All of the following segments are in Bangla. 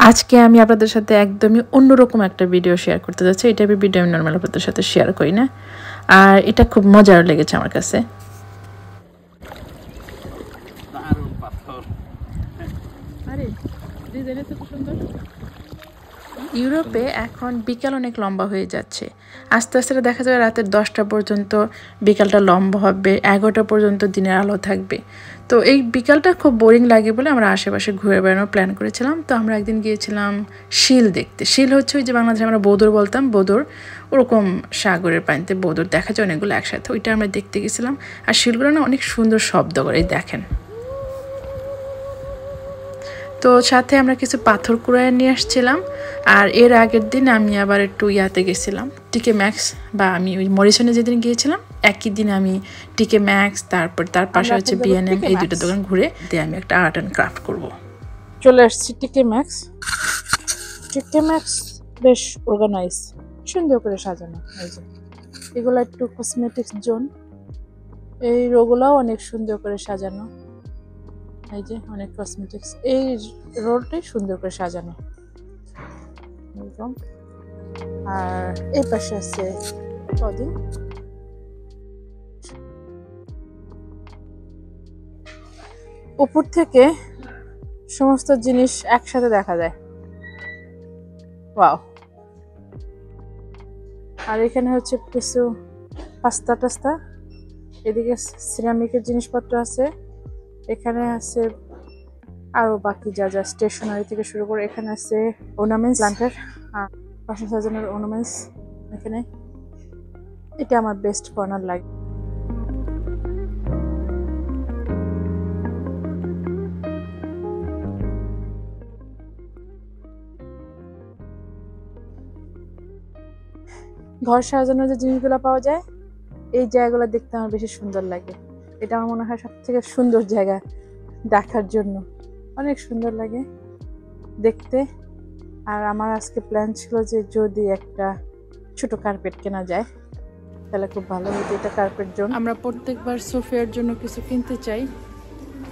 আজকে আমি আপনাদের সাথে একদমই অন্যরকম একটা ভিডিও শেয়ার করতে যাচ্ছি। এই টাইপের ভিডিও আমি নর্মাল আপনাদের সাথে শেয়ার করি না, আর এটা খুব মজার লেগেছে আমার কাছে। ইউরোপে এখন বিকাল অনেক লম্বা হয়ে যাচ্ছে, আস্তে আস্তে দেখা যাবে রাতের 10টা পর্যন্ত বিকালটা লম্বা হবে, 11টা পর্যন্ত দিনের আলো থাকবে। তো এই বিকালটা খুব বোরিং লাগে বলে আমরা আশেপাশে ঘুরে বেড়ানোর প্ল্যান করেছিলাম। তো আমরা একদিন গিয়েছিলাম শিল দেখতে। শিল হচ্ছে ওই যে বাংলাদেশে আমরা বদর বলতাম, বদর, ওরকম সাগরের পানিতে বদর দেখা যায় অনেকগুলো একসাথে, ওইটা আমরা দেখতে গেছিলাম। আর শিলগুলো না অনেক সুন্দর শব্দ করে, দেখেন। তো সাথে আমরা কিছু পাথর কুড়ায় নিয়ে আসছিলাম। আর এর আগের দিন আমি আবার একটু ইয়াতে গেছিলাম, টিকে ম্যাক্স, বা আমি ওই মরিসনে যেদিন গিয়েছিলাম একই দিন আমি টিকে ম্যাক্স, তারপর তার পাশে হচ্ছে বিএনএম, এই দুটো দোকান ঘুরে দিয়ে আমি একটা আর্ট অ্যান্ড ক্রাফট করবো। চলে আসছি টিকে ম্যাক্স। টিকে ম্যাক্স বেশ অর্গানাইজ, সুন্দর করে সাজানো। এই যে এগুলো একটু কসমেটিক্স জোন, এই রোগুলাও অনেক সুন্দর করে সাজানো। এই যে অনেক কসমেটিক্স, এই রোলটাই সুন্দর করে সাজানো। আর এই পাশে আছে ক্লদিং। উপর থেকে সমস্ত জিনিস একসাথে দেখা যায়, ওয়াও। আর এখানে হচ্ছে কিছু পাস্তা টাস্তা, এদিকে সিরামিকের জিনিসপত্র আছে, এখানে আছে আরো বাকি যা যা স্টেশনারি থেকে শুরু করে। এখানে আছে অর্নামেন্টস, প্লান্টার, বাসা সাজানোর অর্নামেন্টস। এখানে এটা আমার বেস্ট কর্নার লাগে। ঘর সাজানোর যে জিনিসগুলো পাওয়া যায়, এই জায়গাগুলো দেখতে আমার বেশি সুন্দর লাগে। এটা আমার মনে হয় সব থেকে সুন্দর জায়গা দেখার জন্য, অনেক সুন্দর লাগে দেখতে। আর আমার আজকে প্ল্যান ছিল যে যদি একটা ছোট কার্পেট কেনা যায় তাহলে খুব ভালো হতো। এটা কার্পেট জোন, আমরা প্রত্যেকবার সোফিয়ার জন্য কিছু কিনতে চাই।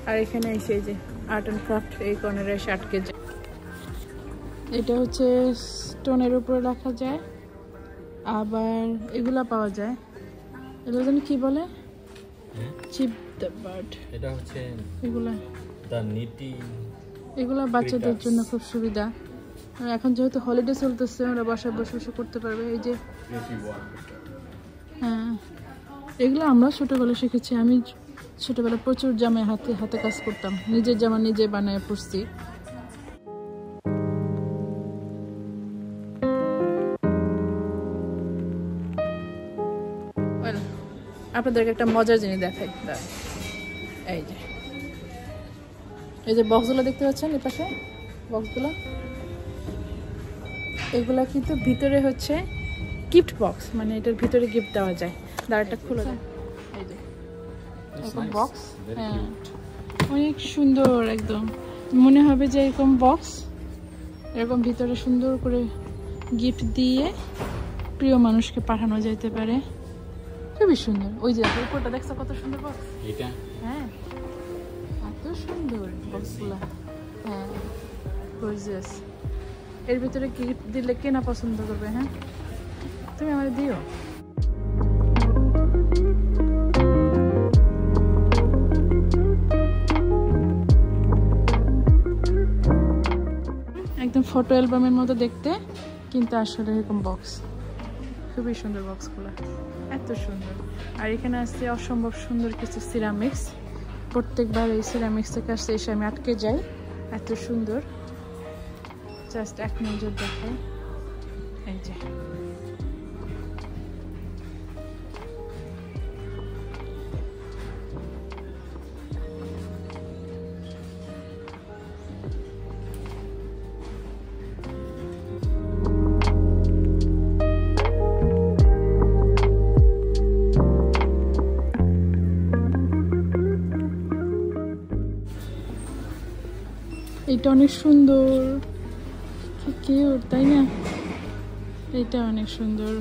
আর এখানে এসে যে আর্ট অ্যান্ড ক্রাফট এই কর্নারে এসে আটকে যায়। এটা হচ্ছে স্টোনের উপরে রাখা যায়, আবার এগুলা পাওয়া যায়, এগুলো যেন কি বলে, চিপ দ্য বার্ড, এটা হচ্ছে এগুলা দা নিটি, এগুলা বাচ্চাদের জন্য খুব সুবিধা। আর এখন যেহেতু হলিডে চলতেছে, ওরা বাসায় বসে বসে করতে পারবে। এই যে হ্যাঁ, এগুলো আমরা ছোটবেলায় শিখেছি। আমি ছোটবেলায় প্রচুর জামায় হাতে হাতে কাজ করতাম, নিজের জামা নিজে বানায় পড়ছি। আপনাদেরকে একটা মজার জিনিস দেখাই। এই যে বক্সগুলো দেখতে পাচ্ছেন, এই পাশে বক্সগুলো, এগুলা কিন্তু ভিতরে হচ্ছে গিফট বক্স, মানে এটার ভিতরে গিফট দেওয়া যায়। দাঁড়াটা খুলে যায়, এই যে এরকম বক্স। হ্যাঁ, অনেক সুন্দর, একদম মনে হবে যে এরকম বক্স, এরকম ভিতরে সুন্দর করে গিফট দিয়ে প্রিয় মানুষকে পাঠানো যেতে পারে। খুবই সুন্দর। ওই যে উপরটা দেখছো কত সুন্দর বক্স এটা। হ্যাঁ, এত সুন্দর বক্সগুলা। হ্যাঁ, গর্জিয়াস। এর ভিতরে গিফট দিলে কে না পছন্দ করবে? হ্যাঁ, তুমি আমাদের দিও। একদম ফটো অ্যালবামের মতো দেখতে, কিন্তু আসলে এরকম বক্স, খুবই সুন্দর বক্সগুলো, এত সুন্দর। আর এখানে আছে অসম্ভব সুন্দর কিছু সিরামিক্স। প্রত্যেকবার এই সিরামিক্সের কাছে এসে আমি আটকে যাই, এত সুন্দর। জাস্ট এক নজর দেখায়। এই যে এটা অনেক সুন্দর, কি কিউট, তাই না? এটা অনেক সুন্দর।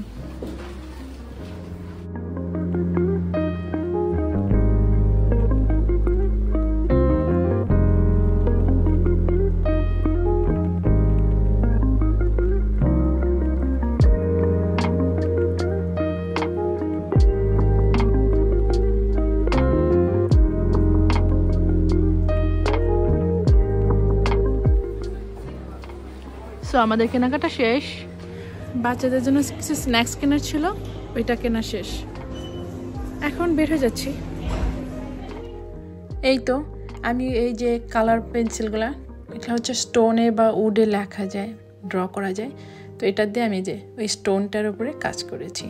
সো আমাদের কেনাকাটা শেষ। বাচ্চাদের জন্য কিছু স্ন্যাক্স কেনার ছিল, ওইটা কেনা শেষ। এখন বের হয়ে যাচ্ছি। এই তো আমি এই যে কালার পেন্সিলগুলা, এটা হচ্ছে স্টোনে বা উডে লেখা যায়, ড্র করা যায়। তো এটা দিয়ে আমি যে ওই স্টোনটার উপরে কাজ করেছি।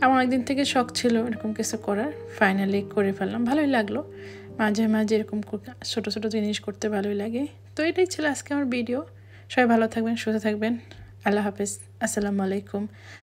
আমার একদিন থেকে শখ ছিল এরকম কিছু করার, ফাইনালি করে ফেললাম, ভালোই লাগলো। মাঝে মাঝে এরকম ছোটো ছোটো জিনিস করতে ভালোই লাগে। তো এটাই ছিল আজকে আমার ভিডিও। সবাই ভালো থাকবেন, সুস্থ থাকবেন। আল্লাহ হাফেজ, আসসালামু আলাইকুম।